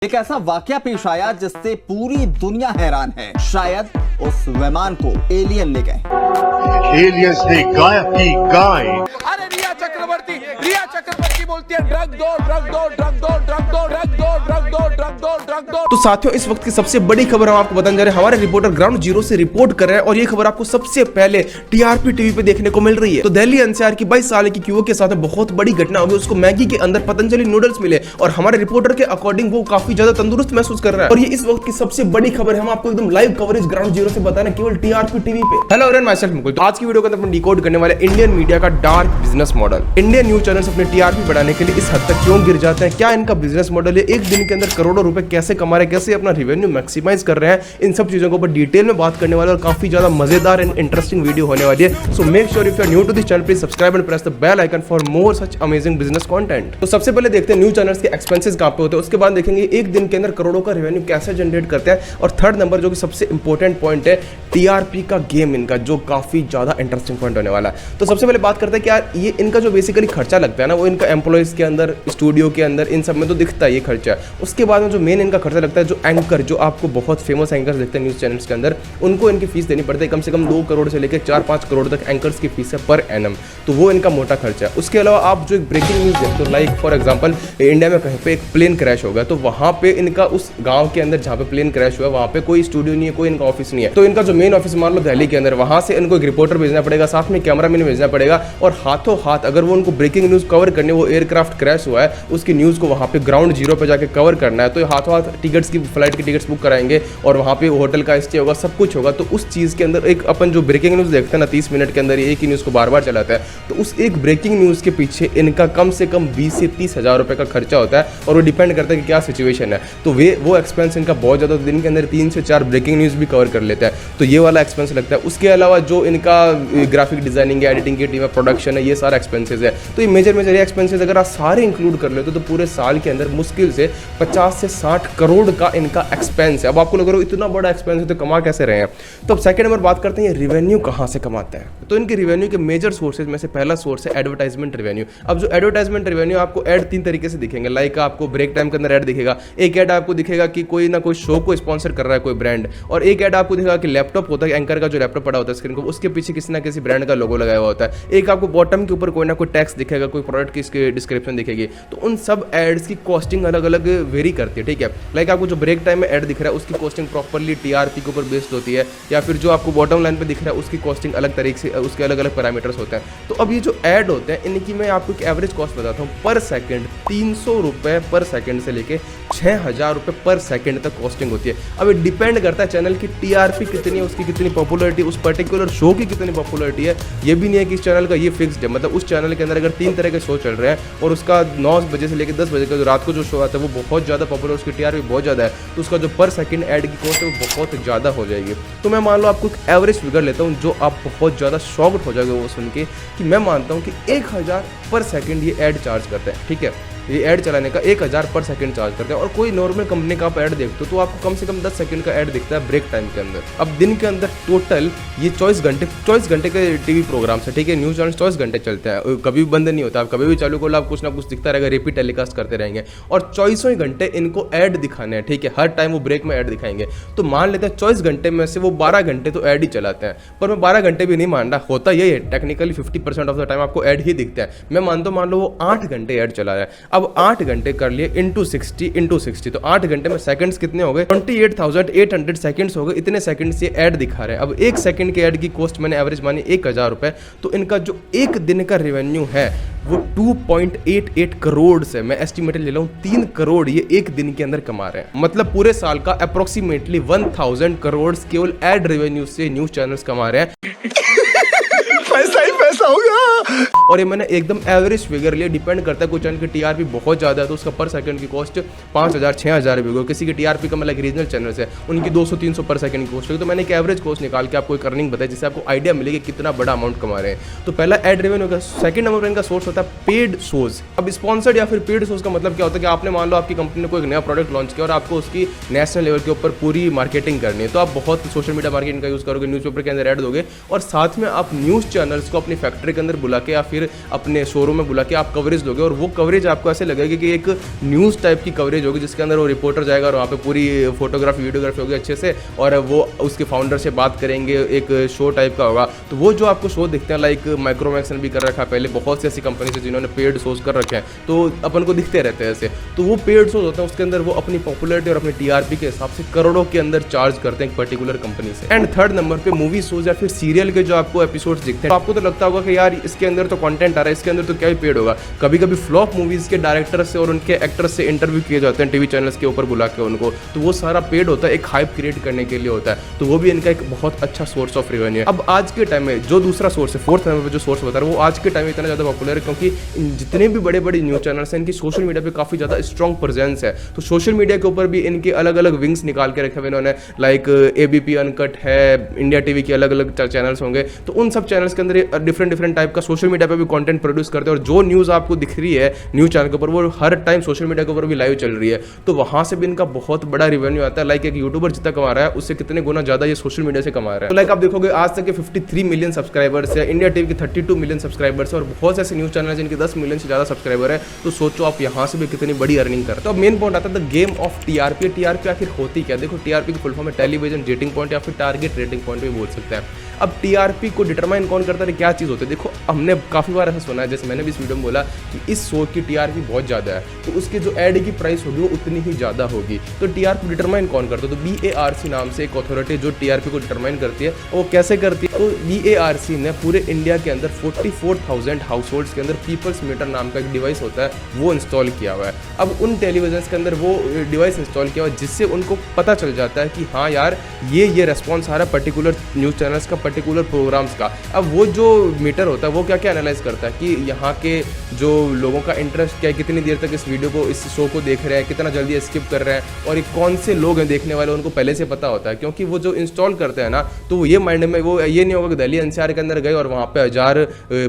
एक ऐसा वाकया पेश आया जिससे पूरी दुनिया हैरान है। शायद उस विमान को एलियन ले गए। एलियंस ने गायब की गाय। अरे रिया चक्रवर्ती बोलती है ड्रग दो ड्रग दो ड्रग दो ड्रग दो ड्रग दो ड्रग दो ड्रग दो ड्रग दो। तो साथियों, इस वक्त की सबसे बड़ी खबर हम आपको बताने जा रहे हैं। हमारे रिपोर्टर ग्राउंड जीरो से रिपोर्ट कर रहे हैं और ये खबर आपको सबसे पहले टीआरपी टीवी पे देखने को मिल रही है। तो दिल्ली एनसीआर की 22 साल की युवक के साथ बहुत बड़ी घटना होगी। उसको मैगी के अंदर पतंजलि नूडल्स मिले और हमारे रिपोर्टर के अकॉर्डिंग वो काफी ज्यादा तंदुरुस्त महसूस कर रहा है। और ये इस वक्त की सबसे बड़ी खबर है। हम आपको एकदम लाइव कवरेज ग्राउंड जीरो से बता रहे हैं, केवल टीआरपी टीवी पे। Hello everyone, my self Mukul. तो आज की वीडियो के अंदर हम डिकोड करने वाले इंडियन मीडिया का dark business model. Indian news channels अपने टीआरपी बढ़ाने के लिए इस हद तक क्यों गिर जाते हैं, क्या इनका बिजनेस मॉडल है, एक दिन के अंदर करोड़ों रुपए कैसे कमा रहे हैं, कैसे अपना रेवेन्यू मैक्सिमाइज कर रहे हैं, इन सब चीजों के ऊपर डिटेल में बात करने वाले और काफी ज्यादा मजेदार एंड इंटरेस्टिंग वीडियो होने वाली है। So make sure if you are new to this channel please subscribe and press the bell icon for more such amazing business content. तो सबसे पहले देखते हैं न्यूज चैनल्स के एक्सपेंसेस कहां पे होते हैं, उसके बाद देखेंगे एक दिन के अंदर करोड़ों का रेवेन्यू कैसे जनरेट करते हैं, और थर्ड नंबर जो कि सबसे इंपॉर्टेंट पॉइंट है, टीआरपी का गेम इनका, जो काफी ज्यादा इंटरेस्टिंग पॉइंट होने वाला है। तो सबसे पहले बात करते हैं कि यार ये इनका जो बेसिकली खर्चा लगता है ना, वो इनका एम्प्लॉइज के अंदर, स्टूडियो के अंदर, इन सब में तो दिखता है ये खर्चा। उसके बाद में जो मेन इनका खर्चा लगता है, जो एंकर, जो आपको बहुत फेमस एंकर देखते हैं न्यूज चैनल्स के अंदर, उनको इनकी फीस देनी पड़ती है। कम से कम 2 करोड़ से लेकर 4-5 करोड़ तक एंकर्स की फीस है पर एनम। तो वो इनका मोटा खर्चा है। उसके अलावा आप जो एक ब्रेकिंग न्यूज देखते हो, लाइक फॉर एग्जाम्पल इंडिया में कहीं पे एक प्लेन क्रैश होगा, तो वहां पे इनका उस गांव के अंदर जहां पे प्लेन क्रैश हुआ, वहां पे कोई स्टूडियो नहीं है, कोई इनका ऑफिस नहीं है। तो इनका जो मेन ऑफिस मान लो दिल्ली के अंदर, वहां से इनको एक रिपोर्टर भेजना पड़ेगा, साथ में कैमरामैन भेजना पड़ेगा, और हाथों हाथ अगर वो उनको ब्रेकिंग न्यूज कवर करने, वो एयरक्राफ्ट क्रैश हुआ है उसकी न्यूज को वहां पे ग्राउंड जीरो पे जाके कवर करना है, तो हाथों हाथ टिकट्स की, फ्लाइट की टिकट्स बुक कराएंगे और वहां पे होटल का स्टे होगा, सब कुछ होगा। तो उस चीज के अंदर एक अपन जो ब्रेकिंग न्यूज देखते हैं ना, 30 मिनट के अंदर एक ही न्यूज को बार बार चलाता है, तो उस एक ब्रेकिंग न्यूज के पीछे इनका कम से कम 20 से 30 हजार रुपए का खर्चा होता है, और वो डिपेंड करता है कि क्या सिचुएशन है। तो वो एक्सपेंस इनका बहुत ज्यादा, दिन के अंदर 3 से 4 ब्रेकिंग न्यूज भी कवर कर लेता है, तो ये वाला एक्सपेंस लगता है। उसके अलावा जो इनका ग्राफिक डिजाइनिंग है, एडिटिंग की टीम है, प्रोडक्शन है, ये सारा एक्सपेंसेस है। तो ये मेजर एक्सपेंसेस अगर आप सारे इंक्लूड कर लेते तो पूरे साल के अंदर मुश्किल से 50 से 60 करोड़ का इनका एक्सपेंस है। अब आपको लग रहा है इतना बड़ा एक्सपेंस है तो कमा कैसे रहे हैं। तो अब सेकंड नंबर बात करते हैं, ये रेवेन्यू कहां से कमाते हैं। तो इनके रेवेन्यू के मेजर सोर्सेज में से पहला सोर्स है एडवर्टाइजमेंट रेवेन्यू। अब जो एडवर्टाइजमेंट रेवेन्यू, आपको ऐड 3 तरीके से दिखेंगे। लाइक आपको ब्रेक टाइम के अंदर ऐड दिखेगा, एक ऐड आपको दिखेगा कि कोई ना कोई शो को स्पॉन्सर कर रहा है कोई ब्रांड, और एक ऐड आपको दिखेगा कि लैपटॉप होता है, एंकर का जो लैपटॉप पड़ा होता है स्क्रीन को, उसके पीछे किसी ना किसी ब्रांड का लोगो लगाया हुआ होता है। एक आपको बॉटम के ऊपर कोई ना कोई टैक्स दिखेगा, कोई प्रोडक्ट की इसकी डिस्क्रिप्शन दिखेगी। तो उन सब एड्स की कॉस्टिंग अलग अलग वेरी करती है, ठीक है। लाइक आपको जो ब्रेक टाइम में ऐड दिख रहा है उसकी कॉस्टिंग प्रॉपर्ली टीआरपी के ऊपर बेस्ड होती है, या फिर जो आपको बॉटम लाइन पे दिख रहा है उसकी कॉस्टिंग अलग तरीके से, उसके अलग अलग पैरामीटर्स होते हैं। तो अब ये जो ऐड होते हैं, इनकी मैं आपको एक एवरेज कॉस्ट बताता हूँ। पर सेकंड 300 रुपए पर सेकंड से लेके 6000 रुपए पर सेकंड तक कॉस्टिंग होती है। अब ये डिपेंड करता है चैनल की टीआरपी कितनी है, उसकी कितनी पॉपुलरिटी, उस पर्टिकुलर शो की कितनी पॉपुलरिटी है। ये भी नहीं है कि इस चैनल का ये फिक्स्ड है, मतलब उस चैनल के अंदर अगर 3 तरह के शो चल रहे हैं और उसका 9 बजे से लेकर 10 बजे का जो रात को जो शो आता है वो बहुत ज़्यादा पॉपुलर, उसकी टीआरपी बहुत ज़्यादा है, तो उसका जो पर सेकंड ऐड की कॉस्ट है वो बहुत ज़्यादा हो जाएगी। तो मैं मान लो आपको एक एवरेज फिगर लेता हूँ, जो आप बहुत ज़्यादा शॉक्ड हो जाओगे वो सुन के, कि मैं मानता हूँ कि 1000 पर सेकंड ये ऐड चार्ज करते हैं, ठीक है। ये ऐड चलाने का 1000 पर सेकंड चार्ज करते हैं। और कोई नॉर्मल कंपनी का आप ऐड देखते हो तो आपको कम से कम 10 सेकंड का ऐड दिखता है ब्रेक टाइम के अंदर। अब दिन के अंदर टोटल ये 24 घंटे के टीवी प्रोग्राम्स है, ठीक है। न्यूज चैनल 24 घंटे चलते हैं, कभी भी बंद नहीं होता। आप कभी भी चालू करो, आप कुछ ना कुछ दिखता रहेगा, रिपीट टेलीकास्ट करते रहेंगे, और 24 घंटे इनको ऐड दिखाने हैं, ठीक है। हर टाइम वो ब्रेक में ऐड दिखाएंगे। तो मान लेते हैं 24 घंटे में से वो 12 घंटे तो ऐड ही चलाते हैं, पर मैं 12 घंटे भी नहीं मान रहा, होता यही है टेक्निकली 50% ऑफ द टाइम आपको ऐड ही दिखता है। मैं मानता हूँ, मान लो वो 8 घंटे ऐड चला रहा है। अब 8 घंटे कर लिए इंटू 60, तो 8 घंटे में सेकंड्स कितने हो गए, 28,800 सेकंड्स हो गए। इतने सेकंड से ऐड दिखा रहे हैं। अब एक सेकंड के ऐड की कॉस्ट मैंने एवरेज मानी 1000 रुपए, तो इनका जो एक दिन का रेवेन्यू है वो 2.88 करोड़ से, मैं एस्टिमेटेड ले रहा हूँ 3 करोड़ ये एक दिन के अंदर कमा रहे हैं। मतलब पूरे साल का अप्रोक्सीमेटली 1000 करोड़ केवल एड रेवेन्यू से न्यूज चैनल्स कमा रहे हैं। पैसा ही पैसा होगा। और ये मैंने एकदम एवरेज फिगर लिया, डिपेंड करता है, कोई चैनल की टीआरपी बहुत ज़्यादा है तो उसका पर सेकंड की कॉस्ट 5000-6000 भी होगी। किसी की टीआरपी का मतलब रीजनल चैनल्स है, उनकी 200-300 पर सेकंड की कॉस्ट होगी। तो मैंने एक एवरेज कॉस्ट निकाल के आपको एक अर्निंग बताई, जिससे आपको आइडिया मिलेगी कितना बड़ा अमाउंट कमा रहे हैं। तो पहला एड रेवेन्यू का। सेकंड नंबर पर इनका सोर्स होता है पेड शोज। अब स्पॉन्सर्ड या फिर पेड शोज का मतलब क्या होता है कि आपने मान लो आपकी कंपनी ने कोई नया प्रोडक्ट लॉन्च किया और आपको उसकी नेशनल लेवल के ऊपर पूरी मार्केटिंग करनी है, तो आप बहुत सोशल मीडिया मार्केटिंग का यूज़ करोगे, न्यूज़पेपर के अंदर ऐड दोगे, और साथ में आप न्यूज़ चैनल्स को अपनी फैक्ट्री फैक्ट्री के अंदर बुला के या फिर अपने शोरूम में बुला के आप कवरेज दोगे, और वो कवरेज आपको ऐसे लगेगी कि एक न्यूज़ टाइप की कवरेज होगी, जिसके अंदर वो रिपोर्टर जाएगा और वहाँ पे पूरी फोटोग्राफी वीडियोग्राफी होगी अच्छे से, और वो उसके फाउंडर से बात करेंगे, एक शो टाइप का होगा। तो वो जो आपको शो दिखते हैं, लाइक माइक्रोमैक्स ने भी कर रखा है पहले, बहुत सी ऐसी कंपनी है जिन्होंने पेड शोज कर रखे हैं, तो अपन को दिखते रहते हैं ऐसे। तो वो पेड शोज होता है, उसके अंदर वो अपनी पॉपुलरिटी और अपनी टीआरपी के हिसाब से करोड़ों के अंदर चार्ज करते हैं एक पर्टिकुलर कंपनी से। एंड थर्ड नंबर पे मूवी शोज या फिर सीरियल के जो आपको एपिसोड्स दिखते हैं, तो आपको तो लगता होगा कि यार इसके अंदर तो कंटेंट आ रहा है, इसके अंदर तो क्या ही पेड होगा। कभी कभी फ्लॉप मूवीज के डायरेक्टर से और उनके एक्टर्स से इंटरव्यू किए जाते हैं टीवी चैनल्स के ऊपर बुला के उनको, तो वो सारा पेड होता है, एक हाइप क्रिएट करने के लिए होता है, तो वो भी इनका एक बहुत अच्छा सोर्स ऑफ रेवेन्यू है। अब आज के टाइम में जो दूसरा सोर्स है, फोर्थ नंबर पे जो सोर्स बता रहा है, वो आज के टाइम में इतना ज़्यादा पॉपुलर है क्योंकि जितने भी बड़े बड़े न्यूज़ चैनल्स हैं, इनकी सोशल मीडिया पे काफ़ी ज़्यादा स्ट्रॉन्ग प्रेजेंस है। तो सोशल मीडिया के ऊपर भी इनके अलग अलग विंग्स निकाल के रखे हुए इन्होंने, लाइक ABP अनकट है, इंडिया टीवी के अलग अलग चैनल्स होंगे, तो उन सब चैनल्स के अंदर डिफरेंट टाइप का सोशल मीडिया पे भी कंटेंट प्रोड्यूस करते हैं, और जो न्यूज़ आपको दिख रही है न्यूज़ चैनल के ऊपर, वो हर टाइम सोशल मीडिया के ऊपर भी लाइव चल रही है, तो वहाँ से भी इनका बहुत बड़ा रेवेन्यू आता है। लाइक एक यूट्यूबर जितना कमा रहा है, उससे कितने गुना ज़्यादा ये सोशल मीडिया से कमा रहा है। तो लाइक आप देखोगे आज तक के 53 मिलियन सब्सक्राइबर्स है, इंडिया टीवी के 32 मिलियन सब्सक्राइबर्स है, और बहुत से ऐसे न्यूज़ चैनल हैं जिनके 10 मिलियन से ज़्यादा सब्सक्राइबर है। तो सोचो आप यहाँ से भी कितनी बड़ी अर्निंग करते हैं। तो अब मेन पॉइंट आता है the game of TRP. TRP आखिर होती क्या? देखो, टीआरपी की फुल फॉर्म है टेलीविजन रेटिंग पॉइंट या फिर टारगेट रेटिंग पॉइंट भी बोल सकते हैं। अब टीआरपी को डिटरमाइन कौन करता है, क्या चीज़ होती है? देखो, हमने काफ़ी बार ऐसा सुना है, जैसे मैंने भी इस वीडियो में बोला कि इस शो की टीआरपी बहुत ज़्यादा है, तो उसके जो एड की प्राइस होगी वो उतनी ही ज़्यादा होगी। तो टीआरपी डिटरमाइन कौन करता है? तो BARC नाम से एक अथॉरिटी जो टीआरपी को डिटरमाइन करती है, वो कैसे करती है? तो BARC ने पूरे इंडिया के अंदर 44,000 हाउसहोल्ड्स के अंदर पीपल्स मीटर नाम का एक डिवाइस होता है, वो इंस्टॉल किया हुआ है। अब उन टेलीविजन के अंदर वो डिवाइस इंस्टॉल किया हुआ है, जिससे उनको पता चल जाता है कि हाँ यार, ये रेस्पॉन्स आ रहा है पर्टिकुलर न्यूज़ चैनल्स का, पर्टिकुलर प्रोग्राम्स का। अब वो जो मीटर होता है वो क्या क्या एनालाइज करता है कि यहाँ के जो लोगों का इंटरेस्ट क्या है, कितनी देर तक इस वीडियो को, इस शो को देख रहे हैं, कितना जल्दी स्किप कर रहे हैं, और ये कौन से लोग हैं देखने वाले, उनको पहले से पता होता है। क्योंकि वो जो इंस्टॉल करते हैं ना, तो वो ये माइंड में वो ये नहीं होगा कि दिल्ली NCR के अंदर गए और वहाँ पे 1000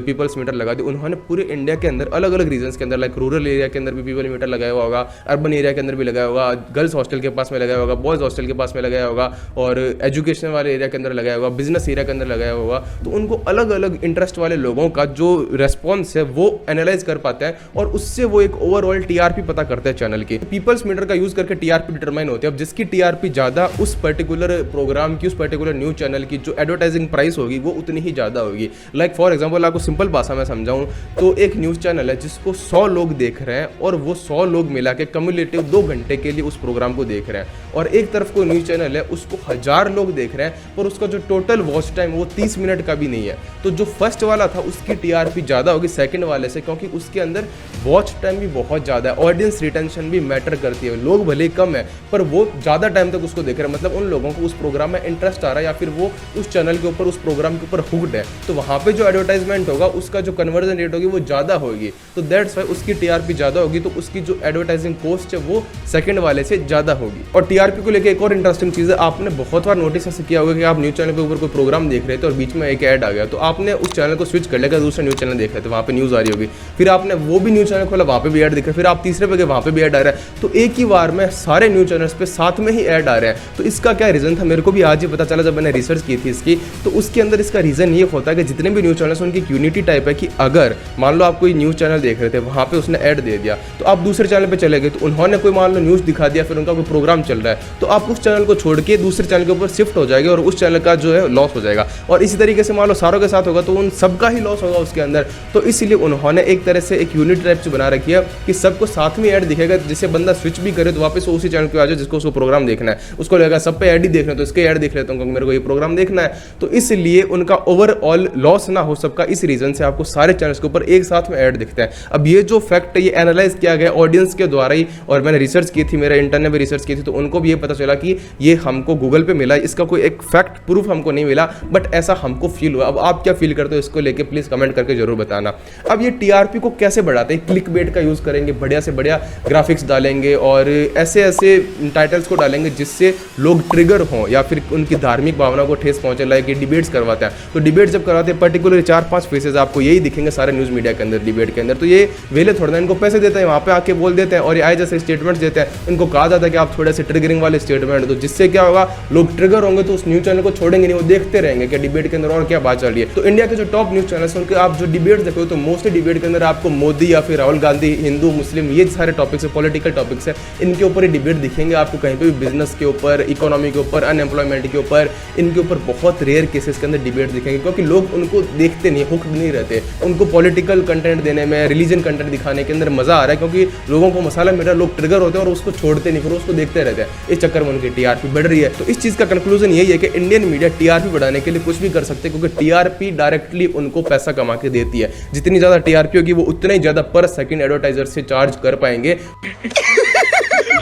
पीपल्स मीटर लगा दिए। उन्होंने पूरे इंडिया के अंदर अलग अलग रीजन्स के अंदर, लाइक रूरल एरिया के अंदर भी पीपल मीटर लगाया हुआ होगा, अर्बन एरिया के अंदर भी लगाया होगा, गर्ल्स हॉस्टल के पास में लगाया होगा, बॉयज़ हॉस्टल के पास में लगाया होगा, और एजुकेशन वाले एरिया के अंदर लगाया होगा, बिजनेस एरिया के अंदर लगाया होगा। तो उनको अलग अलग इंटरेस्ट वाले लोगों का जो रेस्पॉन्स है वो एनालाइज कर पाते हैं, और उससे वो एक ओवरऑल टीआरपी पता करते हैं चैनल की। पीपल्स मीटर का यूज करके टीआरपी डिटरमाइन होती है। अब जिसकी टीआरपी ज़्यादा, उस पर्टिकुलर प्रोग्राम की, उस पर्टिकुलर न्यूज़ चैनल की जो एडवर्टाइजिंग प्राइस होगी वो उतनी ही ज़्यादा होगी। लाइक फॉर एग्जाम्पल, आपको सिंपल भाषा में समझाऊं तो एक न्यूज़ चैनल है जिसको 100 लोग देख रहे हैं, और वो 100 लोग मिला के कम्युलेटिव 2 घंटे के लिए उस प्रोग्राम को देख रहे हैं, और एक तरफ कोई न्यूज़ चैनल है उसको 1000 लोग देख रहे हैं, पर उसका जो टोटल वॉच टाइम वो 30 मिनट का भी नहीं है। तो जो फर्स्ट वाला था उसकी टीआरपी ज़्यादा होगी सेकंड वाले से, क्योंकि उसके अंदर वॉच टाइम भी बहुत ज़्यादा है, ऑडियंस रिटेंशन भी मैटर करती है। लोग भले कम है पर वो ज़्यादा टाइम तक उसको देख रहे हैं, मतलब उन लोगों को उस प्रोग्राम में इंटरेस्ट आ रहा है, या फिर वो उस चैनल के ऊपर, उस प्रोग्राम के ऊपर हुक्ड है। तो वहाँ पे जो एडवर्टाइजमेंट होगा उसका जो कन्वर्जन रेट होगी वो ज़्यादा होगी, तो दैट्स वाई उसकी टीआरपी ज़्यादा होगी, तो उसकी जो एडवर्टाइजिंग कॉस्ट है वो सेकंड वाले से ज़्यादा होगी। और टीआरपी को लेकर एक और इंटरेस्टिंग चीज़ है, आपने बहुत बार नोटिस ऐसे किया होगा कि आप न्यूज़ चैनल के ऊपर कोई प्रोग्राम देख रहे थे और बीच में एक ऐड आ गया, तो आपने उस चैनल को स्विच कर लिया, दूसरा न्यूज़ चैनल देख रहे थे, वहाँ पे न्यूज़ आ रही होगी, फिर आपने वो भी न्यूज़ चैनल खोला, वहाँ पे भी ऐड दिख रहा है, फिर आप तीसरे पे गए, वहाँ पे भी ऐड आ रहा है। तो एक ही बार में सारे न्यूज़ चैनल्स पे साथ में ही ऐड आ रहे हैं। तो इसका क्या रीज़न था, मेरे को भी आज ही पता चला जब मैंने रिसर्च की थी इसकी। तो उसके अंदर इसका रीज़न ये होता है कि जितने भी न्यूज़ चैनल्स उनकी यूनिटी टाइप है कि अगर मान लो आप कोई न्यूज़ चैनल देख रहे थे, वहाँ पे उसने ऐड दे दिया, तो आप दूसरे चैनल पे चले गए, तो उन्होंने कोई मान लो न्यूज़ दिखा दिया, फिर उनका कोई प्रोग्राम चल रहा है, तो आप उस चैनल को छोड़ के दूसरे चैनल के ऊपर शिफ्ट हो जाएगा, और उस चैनल का जो है लॉस हो जाएगा। और इसी तरीके से मान लो सारों के साथ होगा तो उन सबका ही लॉस होगा उसके अंदर। तो इसलिए उन्होंने एक तरह से एक यूनिट टाइप से बना रखी है कि सबको साथ में ऐड दिखेगा, जिससे बंदा स्विच भी करे तो वापस उसी चैनल पे आ जाए जिसको उसको प्रोग्राम देखना है। उसको लगेगा सब पे ऐड ही देखना है, तो इसके ऐड देख लेता हूँ क्योंकि मेरे को ये प्रोग्राम देखना है। तो इसलिए उनका ओवरऑल लॉस ना हो सबका, इस रीजन से आपको सारे चैनल्स के ऊपर एक साथ में ऐड दिखते हैं। अब ये जो फैक्ट है ये एनालाइज किया गया ऑडियंस के द्वारा ही, और मैंने रिसर्च की थी, मेरे इंटर्न ने भी रिसर्च की थी, तो उनको भी ये पता चला कि ये हमको गूगल पे मिला, इसका कोई एक फैक्ट प्रूफ हमको नहीं मिला, बट ऐसा हमको फील हुआ। अब आप क्या फील करते हो इसको लेके प्लीज कमेंट करके जरूर बताना। अब ये टीआरपी को कैसे बढ़ाते हैं, क्लिक बेट का यूज करेंगे, बढ़िया से बढ़िया ग्राफिक्स डालेंगे और ऐसे ऐसे टाइटल्स को डालेंगे जिससे लोग ट्रिगर हों या फिर उनकी धार्मिक भावना को ठेस पहुंचे। लाइक ये डिबेट्स करवाते हैं, तो डिबेट जब करवाते हैं पर्टिकुलर 4-5 फेसेस आपको यही दिखेंगे सारे न्यूज़ मीडिया के अंदर, डिबेट के अंदर। तो ये वेले थोड़ा इनको पैसे देते हैं, वहाँ पे आके बोल देते हैं और ये आए जैसे स्टेटमेंट्स देते हैं। इनको कहा जाता है कि आप थोड़े से ट्रिगरिंग वाले स्टेटमेंट दो, जिससे क्या होगा, लोग ट्रिगर होंगे तो उस न्यूज़ चैनल को छोड़ेंगे नहीं, वो देखते रहेंगे कि डिबेट के अंदर और क्या बात चल रही है। तो इंडिया के जो टॉप न्यूज चैनल उनके आप जो डिबेट देखो तो मोस्टली डिबेट के अंदर आपको मोदी या फिर राहुल गांधी, हिंदू मुस्लिम, ये सारे टॉपिक्स है, पॉलिटिकल टॉपिक्स है, इनके ऊपर ही डिबेट दिखेंगे आपको कहीं पे भी। बिजनेस के ऊपर, इकोनॉमी के ऊपर, अनएम्प्लॉयमेंट के ऊपर, इनके ऊपर बहुत रेयर केसेस के अंदर डिबेट दिखेंगे, क्योंकि लोग उनको देखते नहीं, हुक्ड नहीं रहते। उनको पॉलिटिकल कंटेंट देने में, रिलीजन कंटेंट दिखाने के अंदर मजा आ रहा है, क्योंकि लोगों को मसाला मेरा लोग ट्रिगर होते हैं और उसको छोड़ते नहीं, फिर उसको देखते रहते हैं। इस चक्कर में उनकी टीआरपी बढ़ रही है। तो इस चीज का कंक्लूजन यही है कि इंडियन मीडिया टीआरपी बढ़ाने के लिए कुछ भी कर सकते हैं, क्योंकि टीआरपी डायरेक्टली उनको पैसा कमा के देती है। जितनी ज्यादा टीआरपी होगी वो उतना ही ज्यादा पर सेकंड एडवर्टाइजर से चार्ज कर पाएंगे।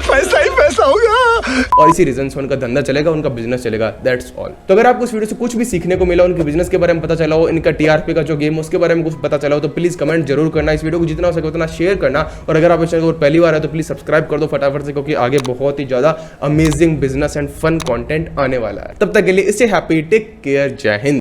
पैसा ही पैसा होगा और इसी रीजन से उनका धंधा चलेगा, उनका बिजनेस चलेगा। That's all. तो अगर आपको इस वीडियो से कुछ भी सीखने को मिला, उनके बिजनेस के बारे में पता चला हो, इनका टीआरपी का जो गेम है उसके बारे में कुछ पता चला हो, तो प्लीज कमेंट जरूर करना। इस वीडियो को जितना हो सके उतना शेयर करना। और अगर आप इस चैनल को पहली बार है तो प्लीज सब्सक्राइब कर दो फटाफट से, क्योंकि आगे बहुत ही ज्यादा amazing business and fun content आने वाला है। तब तक के लिए इससे हैप्पी, टेक केयर, जय हिंद।